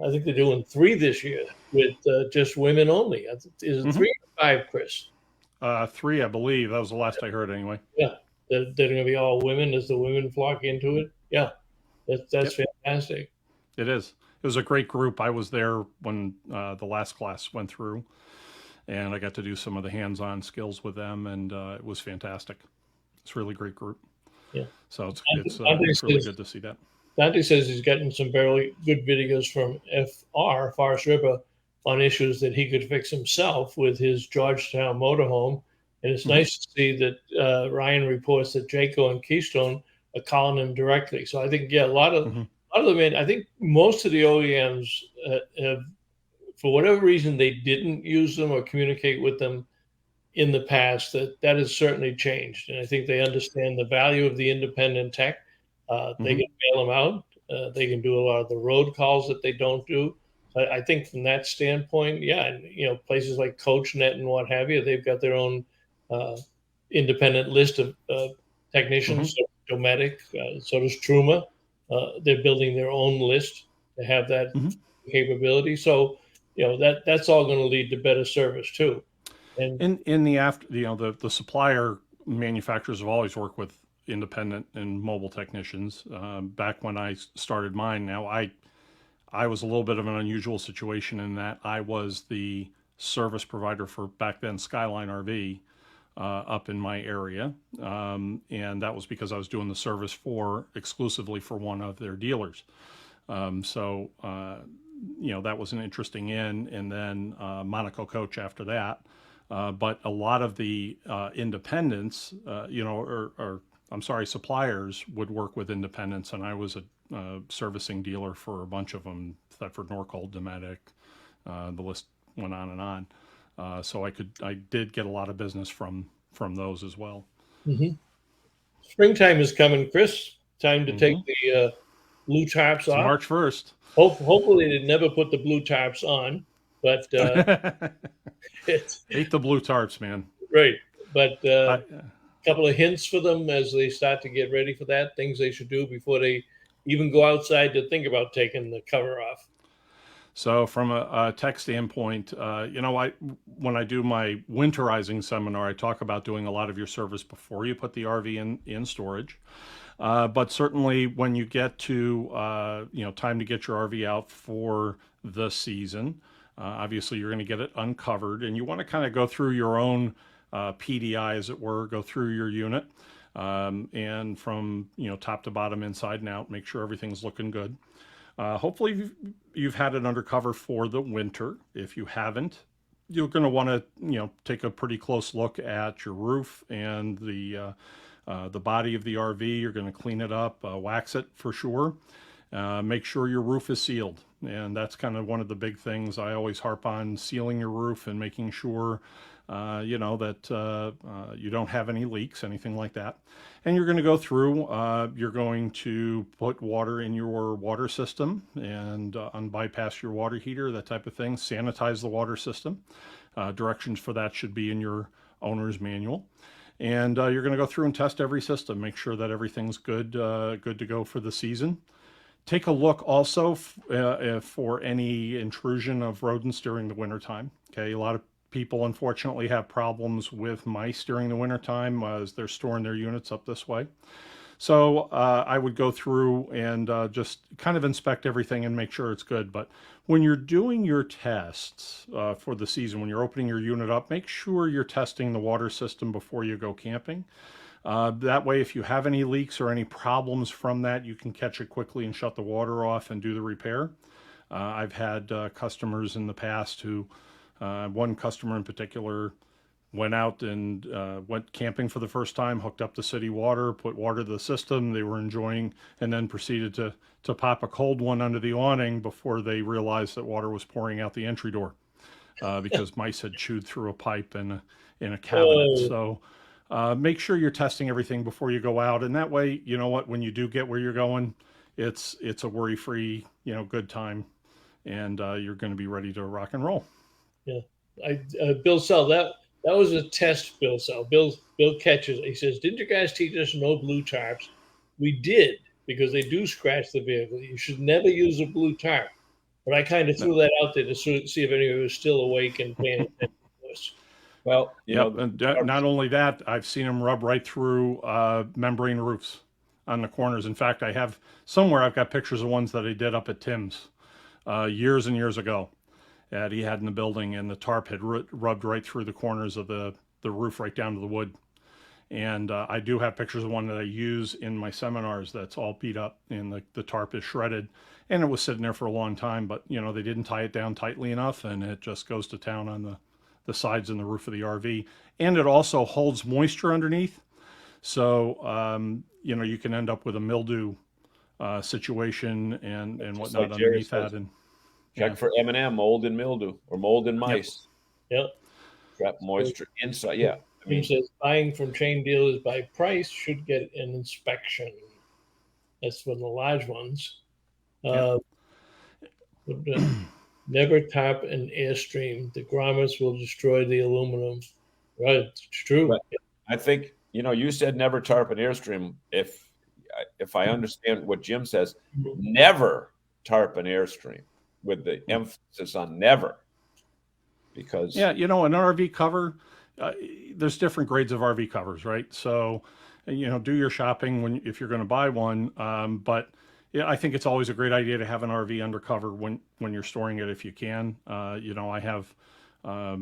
I think they're doing 3 this year with just women only. Is it 3 or 5, Chris? 3, I believe. That was the last I heard anyway. Yeah. They're going to be all women as the women flock into it. Yeah. That's fantastic. It is. It was a great group. I was there when the last class went through, and I got to do some of the hands-on skills with them, and it was fantastic. It's a really great group. Yeah. So it's really good to see that. Dante says he's gotten some very good videos from Forest River, on issues that he could fix himself with his Georgetown motorhome. And it's nice to see that Ryan reports that Jayco and Keystone are calling him directly. So I think, a lot of them, I think most of the OEMs have, for whatever reason, they didn't use them or communicate with them in the past. That has certainly changed. And I think they understand the value of the independent tech. They can bail them out. They can do a lot of the road calls that they don't do. I think from that standpoint, and places like CoachNet and what have you, they've got their own independent list of technicians. So Dometic, so does Truma. They're building their own list to have that capability. So that's all going to lead to better service too. And in the after, the supplier manufacturers have always worked with independent and mobile technicians. Back when I started mine, now I was a little bit of an unusual situation in that I was the service provider for back then Skyline RV up in my area, and that was because I was doing the service exclusively for one of their dealers. So that was an interesting in, and then Monaco Coach after that. But a lot of the independents, suppliers would work with independents, and I was a servicing dealer for a bunch of them: Thetford, Norcold, Dometic. The list went on and on. So I did get a lot of business from those as well. Springtime is coming, Chris. Time to take the blue tarps off. March 1st. Hopefully they never put the blue tarps on, but hate the blue tarps, man. Right, but a couple of hints for them as they start to get ready for that. Things they should do before they even go outside to think about taking the cover off. So from a tech standpoint, when I do my winterizing seminar, I talk about doing a lot of your service before you put the RV in storage. But certainly when you get to, time to get your RV out for the season, obviously you're going to get it uncovered, and you want to kind of go through your own PDI, as it were, go through your unit, and from, top to bottom, inside and out, make sure everything's looking good. Hopefully you've had it undercover for the winter. If you haven't, you're going to want to, take a pretty close look at your roof and the body of the RV. You're going to clean it up, wax it for sure. Make sure your roof is sealed. And that's kind of one of the big things I always harp on, sealing your roof and making sure, that you don't have any leaks, anything like that. And you're going to go through, you're going to put water in your water system and unbypass your water heater, that type of thing. Sanitize the water system. Directions for that should be in your owner's manual. And you're going to go through and test every system, make sure that everything's good to go for the season. Take a look also for any intrusion of rodents during the wintertime. Okay, a lot of people unfortunately have problems with mice during the wintertime as they're storing their units up this way. So I would go through and just kind of inspect everything and make sure it's good. But when you're doing your tests for the season, when you're opening your unit up, make sure you're testing the water system before you go camping. That way, if you have any leaks or any problems from that, you can catch it quickly and shut the water off and do the repair. I've had customers in the past who, one customer in particular, went out and went camping for the first time, hooked up the city water, put water to the system they were enjoying, and then proceeded to pop a cold one under the awning before they realized that water was pouring out the entry door because mice had chewed through a pipe in a cabinet. So make sure you're testing everything before you go out, and that way, you know what, when you do get where you're going, it's a worry-free, good time, and you're going to be ready to rock and roll. Yeah, Bill Sell, that was a test. Bill Sell, Bill catches. He says, "Didn't you guys teach us no blue tarps?" We did, because they do scratch the vehicle. You should never use a blue tarp. But I kind of threw that out there to see if anyone was still awake and paying attention to us. Well, and not only that, I've seen them rub right through membrane roofs on the corners. In fact, I've got pictures of ones that I did up at Tim's years and years ago that he had in the building, and the tarp had rubbed right through the corners of the roof right down to the wood. And I do have pictures of one that I use in my seminars that's all beat up, and the tarp is shredded, and it was sitting there for a long time, but they didn't tie it down tightly enough, and it just goes to town on the sides and the roof of the RV. And it also holds moisture underneath. So, you can end up with a mildew situation and whatnot like underneath that. And check for M&M, mold and mildew, or mold and mice. Yep. Trap moisture inside. Yeah. He says buying from chain dealers by price should get an inspection. That's for the large ones. Never tarp an Airstream. The grommets will destroy the aluminum. Right, it's true. But I think, you said never tarp an Airstream. If I understand what Jim says, never tarp an Airstream, with the emphasis on never. Because an RV cover, there's different grades of RV covers, right? So, do your shopping if you're going to buy one. But yeah, I think it's always a great idea to have an RV undercover when you're storing it if you can. I have, a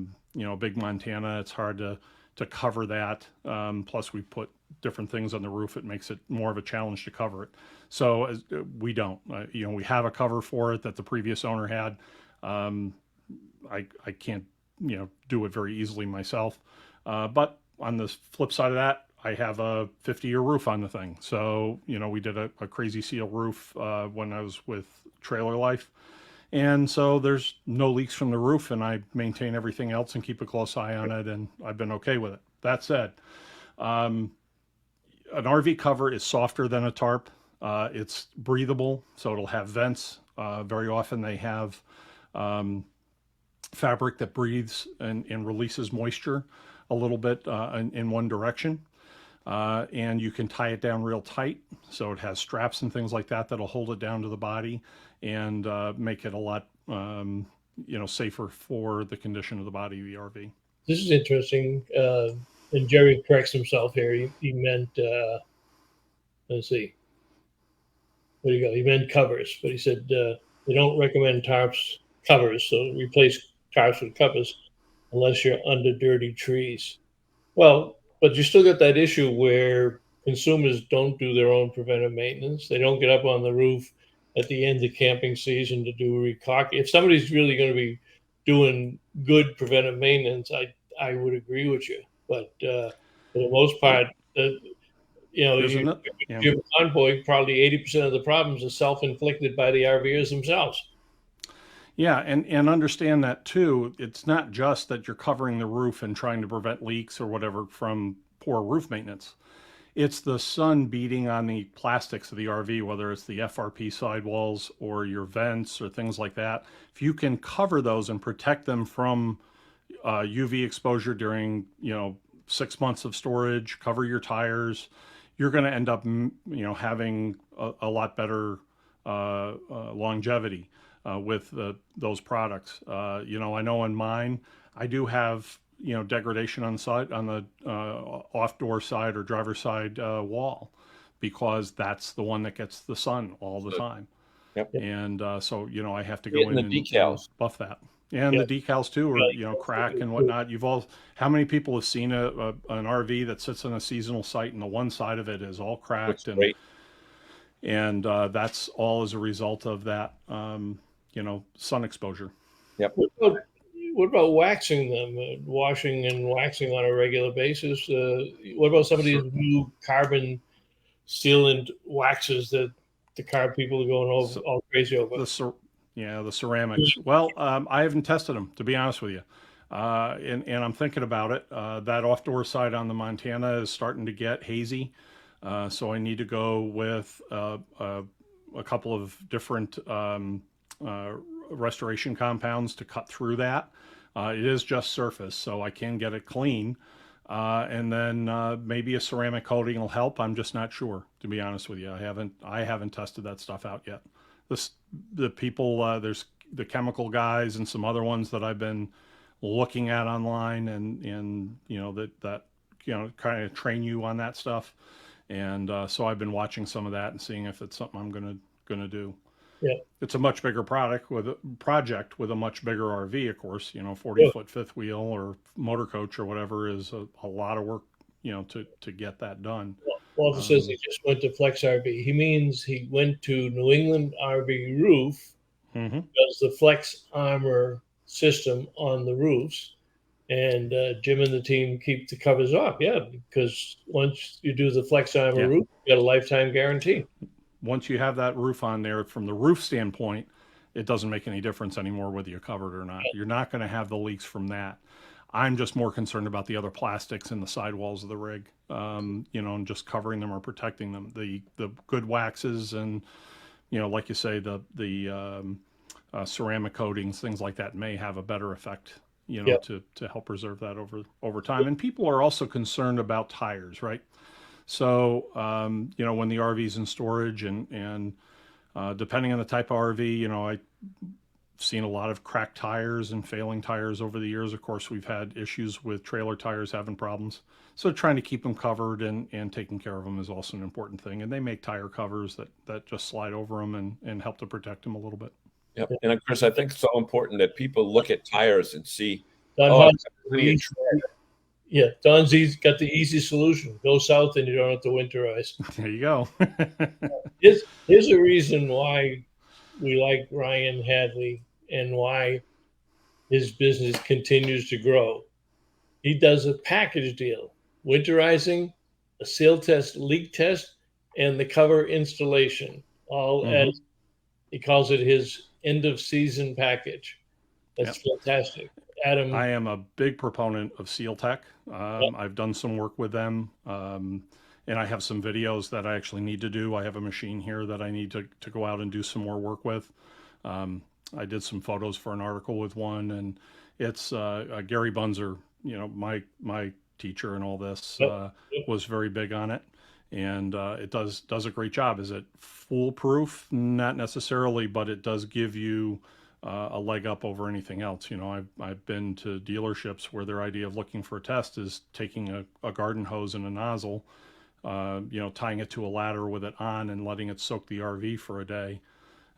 big Montana. It's hard to cover that. Plus, we put different things on the roof. It makes it more of a challenge to cover it. So we don't. We have a cover for it that the previous owner had. I can't, do it very easily myself. But on the flip side of that, I have a 50-year roof on the thing. So, we did a crazy seal roof when I was with Trailer Life. And so there's no leaks from the roof, and I maintain everything else and keep a close eye on it, and I've been okay with it. That said, an RV cover is softer than a tarp. It's breathable, so it'll have vents. Very often they have fabric that breathes and releases moisture a little bit in one direction. and you can tie it down real tight. So it has straps and things like that that'll hold it down to the body and make it a lot, safer for the condition of the body of the RV. This is interesting. And Jerry corrects himself here. He meant, let's see, where do you go? He meant covers, but he said they don't recommend covers. So replace tarps with covers unless you're under dirty trees. Well, but you still got that issue where consumers don't do their own preventive maintenance. They don't get up on the roof at the end of camping season to do a recock. If somebody's really going to be doing good preventive maintenance, I would agree with you. But for the most part, Jim Convoy, probably 80% of the problems are self-inflicted by the RVers themselves. Yeah, and understand that too. It's not just that you're covering the roof and trying to prevent leaks or whatever from poor roof maintenance. It's the sun beating on the plastics of the RV, whether it's the FRP sidewalls or your vents or things like that. If you can cover those and protect them from UV exposure during 6 months of storage, cover your tires, you're going to end up having a lot better longevity with those products. I know in mine, I do have degradation on the side, on the off door side or driver's side wall, because that's the one that gets the sun all the time. Yep. And so I have to go in and decals. buff that. And the decals too, or crack and whatnot. How many people have seen an RV that sits on a seasonal site and the one side of it is all cracked, and that's all as a result of that sun exposure. Yep. What about waxing them, washing and waxing on a regular basis? What about some of these new carbon sealant waxes that the car people are going all crazy over? The ceramics. Well, I haven't tested them, to be honest with you. And I'm thinking about it. That off-door side on the Montana is starting to get hazy. So I need to go with a couple of different restoration compounds to cut through that. It is just surface, so I can get it clean. And then maybe a ceramic coating will help. I'm just not sure, to be honest with you. I haven't tested that stuff out yet. The people, there's the chemical guys and some other ones that I've been looking at online, and that kind of train you on that stuff. And so I've been watching some of that and seeing if it's something I'm gonna do. Yeah, it's a much bigger project with a much bigger RV, of course. 40-foot fifth wheel or motor coach or whatever is a lot of work, to get that done. Walter says he just went to Flex RV. He means he went to New England RV Roof, does the Flex Armor system on the roofs, and Jim and the team keep the covers off. Yeah, because once you do the Flex Armor roof, you got a lifetime guarantee. Once you have that roof on there, from the roof standpoint, it doesn't make any difference anymore whether you're covered or not. You're not going to have the leaks from that. I'm just more concerned about the other plastics in the sidewalls of the rig, and just covering them or protecting them. The good waxes and, like you say, the ceramic coatings, things like that may have a better effect, to help preserve that over time. And people are also concerned about tires, right? So, when the RV's in storage and depending on the type of RV, I've seen a lot of cracked tires and failing tires over the years. Of course, we've had issues with trailer tires having problems. So trying to keep them covered and taking care of them is also an important thing. And they make tire covers that just slide over them and help to protect them a little bit. Yep. And Chris, I think it's so important that people look at tires and see, Don's got the easy solution. Go south and you don't have to winterize. There you go. Here's a reason why we like Ryan Hadley and why his business continues to grow. He does a package deal: winterizing, a seal test, leak test, and the cover installation, all as he calls it his end of season package. That's fantastic. Adam, I am a big proponent of Seal Tech. I've done some work with them, and I have some videos that I actually need to do. I have a machine here that I need to go out and do some more work with. I did some photos for an article with one, and it's Gary Bunzer, my teacher and all this, Yep. was very big on it. And it does a great job. Is it foolproof? Not necessarily, but it does give you a leg up over anything else. You know, I've been to dealerships where their idea of looking for a test is taking a garden hose and a nozzle, you know, tying it to a ladder with it on and letting it soak the RV for a day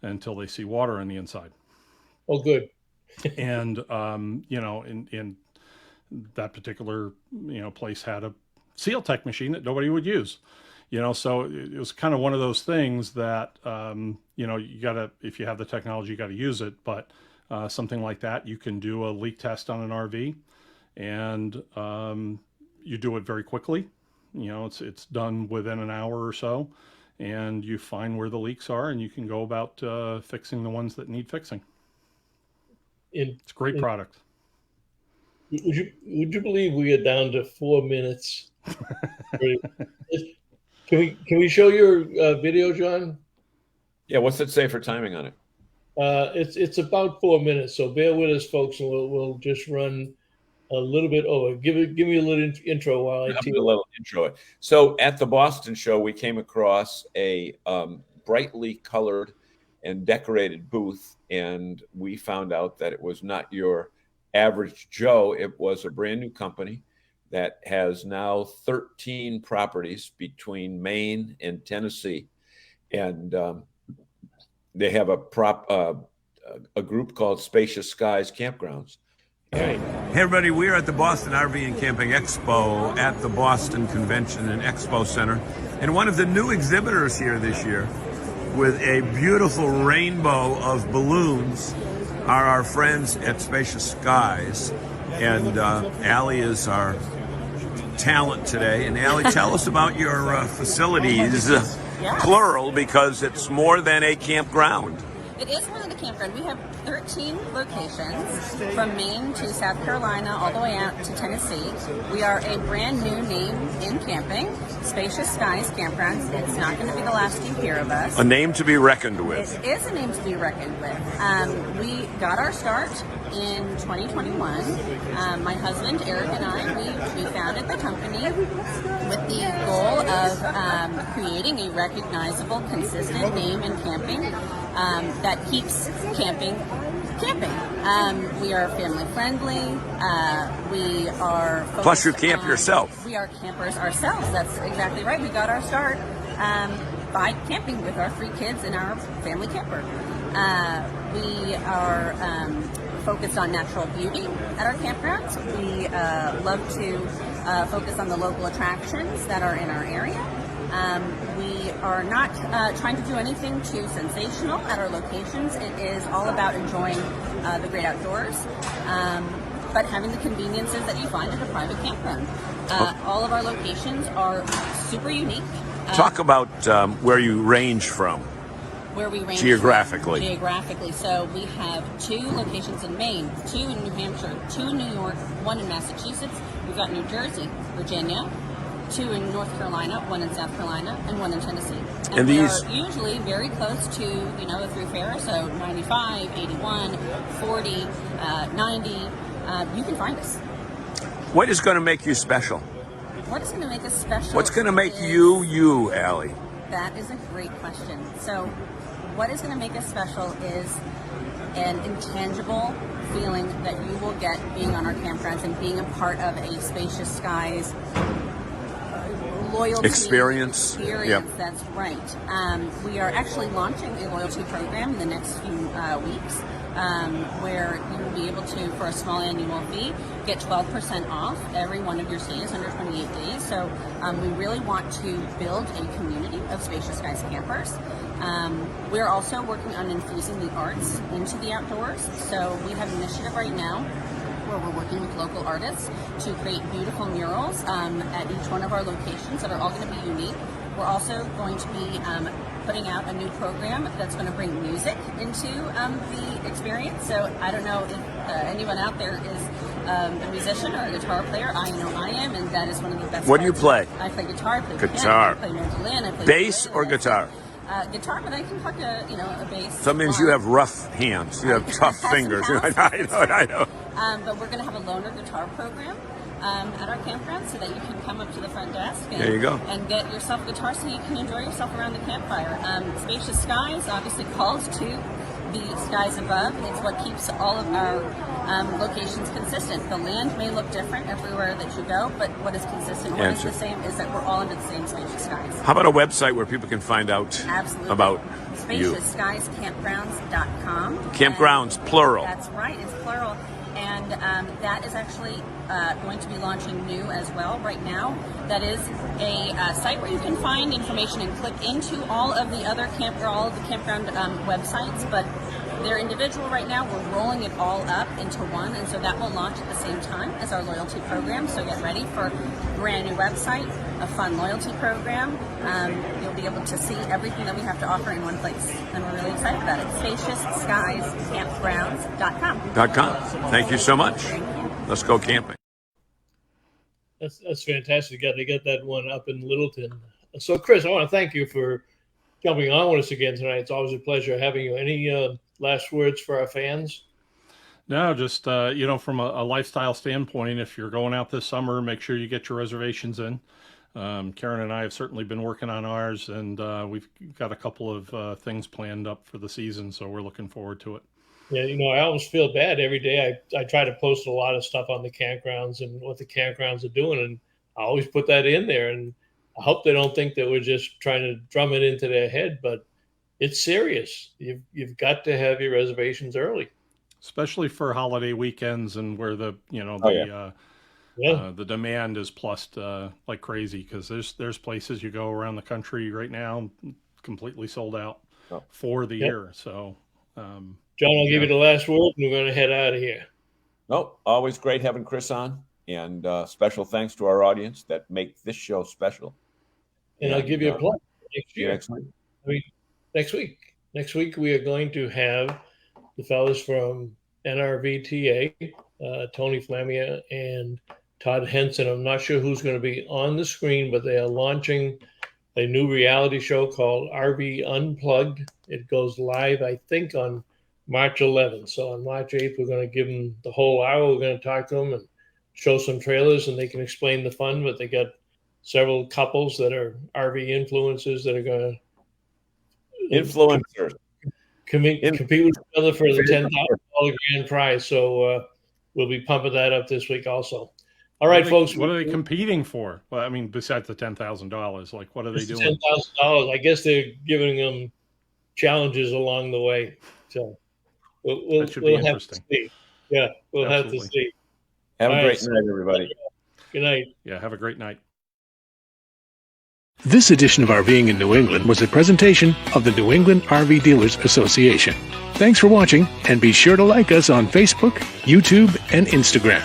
until they see water on the inside. Oh, good. And you know, in that particular, you know, place had a Seal Tech machine that nobody would use. You know, so it was kind of one of those things that, you know, you gotta, if you have the technology, you gotta use it. But something like that, you can do a leak test on an RV, and you do it very quickly. You know, it's done within an hour or so, and you find where the leaks are, and you can go about fixing the ones that need fixing. It's a great product. Would you believe we are down to 4 minutes? Can we show your video, John? Yeah, what's it say for timing on it? It's about 4 minutes, so bear with us, folks, and we'll just run a little bit over. Give me a little intro while I do a little intro. So at the Boston show, we came across a brightly colored and decorated booth, and we found out that it was not your average Joe. It was a brand new company that has now 13 properties between Maine and Tennessee, and they have a group called Spacious Skies Campgrounds. Hey everybody, we are at the Boston RV and Camping Expo at the Boston Convention and Expo Center, and one of the new exhibitors here this year with a beautiful rainbow of balloons are our friends at Spacious Skies, and Allie is our talent today. And Allie, tell us about your facilities, plural, because it's more than a campground. It is more than a campground. We have 13 locations from Maine to South Carolina, all the way out to Tennessee. We are a brand new name in camping, Spacious Skies Campgrounds. It's not going to be the last you hear of us. A name to be reckoned with. It is a name to be reckoned with. We got our start in 2021. My husband, Eric, and I, we founded the company with the goal of creating a recognizable, consistent name in camping that keeps camping. We are family friendly. We are plus you camp yourself. We are campers ourselves. That's exactly right. We got our start by camping with our 3 kids in our family camper. We are focused on natural beauty at our campgrounds. We love to focus on the local attractions that are in our area. We are not trying to do anything too sensational at our locations. It is all about enjoying the great outdoors, but having the conveniences that you find at a private campground. All of our locations are super unique. Talk about where you range from. Where we range geographically. Geographically. So we have 2 locations in Maine, 2 in New Hampshire, 2 in New York, 1 in Massachusetts. We've got New Jersey, Virginia, 2 in North Carolina, 1 in South Carolina, and 1 in Tennessee. And these are usually very close to, you know, a throughfare, so 95, 81, 40, 90. You can find us. What is going to make you special? What is going to make us special? What's going to make you, Allie? That is a great question. So what is going to make us special is an intangible feeling that you will get being on our campgrounds and being a part of a Spacious Skies loyalty experience. Yep. That's right. We are actually launching a loyalty program in the next few weeks, where you will be able to, for a small annual fee, get 12% off every one of your stays under 28 days. So we really want to build a community of Spacious Skies campers. We're also working on infusing the arts into the outdoors. So we have an initiative right now where we're working with local artists to create beautiful murals at each one of our locations that are all going to be unique. We're also going to be putting out a new program that's going to bring music into the experience. So I don't know if anyone out there is a musician or a guitar player. I know I am, and that is one of the best. What do you play? I play guitar, I play guitar. piano, I play mandolin, I play bass or guitar? Guitar, but I can pluck a bass. Some means you have rough hands. You have tough fingers. I know. But we're going to have a loaner guitar program at our campground so that you can come up to the front desk and, There you go. and get yourself a guitar so you can enjoy yourself around the campfire. Spacious Skies obviously calls to the skies above. It's what keeps all of our locations consistent. The land may look different everywhere that you go, but what is consistent, what is the same, is that we're all under the same spacious skies. How about a website where people can find out Absolutely. about you? SpaciousSkiesCampgrounds.com. Campgrounds, plural. That's right, it's plural. And that is actually going to be launching new as well right now. That is a site where you can find information and click into all of the other campground websites, but they're individual right now. We're rolling it all up into one, and so that will launch at the same time as our loyalty program. So get ready for a brand new website, a fun loyalty program. You'll be able to see everything that we have to offer in one place, and we're really excited about it. SpaciousSkiesCampgrounds.com. Thank you so much. Let's go camping. That's fantastic. They got that one up in Littleton. So, Chris, I want to thank you for jumping on with us again tonight. It's always a pleasure having you. Any last words for our fans? No, just, from a lifestyle standpoint, if you're going out this summer, make sure you get your reservations in. Karen and I have certainly been working on ours, and we've got a couple of things planned up for the season, so we're looking forward to it. Yeah, I always feel bad every day. I try to post a lot of stuff on the campgrounds and what the campgrounds are doing, and I always put that in there. And I hope they don't think that we're just trying to drum it into their head, but it's serious. You've got to have your reservations early, especially for holiday weekends and where the demand is plussed like crazy, because there's places you go around the country right now completely sold out for the year. So. John, I'll give you the last word, and we're going to head out of here. No, always great having Chris on, and special thanks to our audience that make this show special. And I'll give you a plug next year. Next week. Next week we are going to have the fellas from RVTI, Tony Flamia and Todd Henson. I'm not sure who's going to be on the screen, but they are launching a new reality show called RV Unplugged. It goes live, I think, on March 11th. So on March 8th, we're going to give them the whole hour. We're going to talk to them and show some trailers, and they can explain the fun. But they got several couples that are RV influencers that are going to compete with each other for the $10,000 grand prize. So we'll be pumping that up this week also. All right, folks. What are they competing for? Well, I mean, besides the $10,000, like what are they doing? $10,000. I guess they're giving them challenges along the way. So we'll be have to see. Yeah, we'll have to see. Have a great night, everybody. Good night. Yeah, have a great night. This edition of RVing in New England was a presentation of the New England RV Dealers Association. Thanks for watching, and be sure to like us on Facebook, YouTube, and Instagram.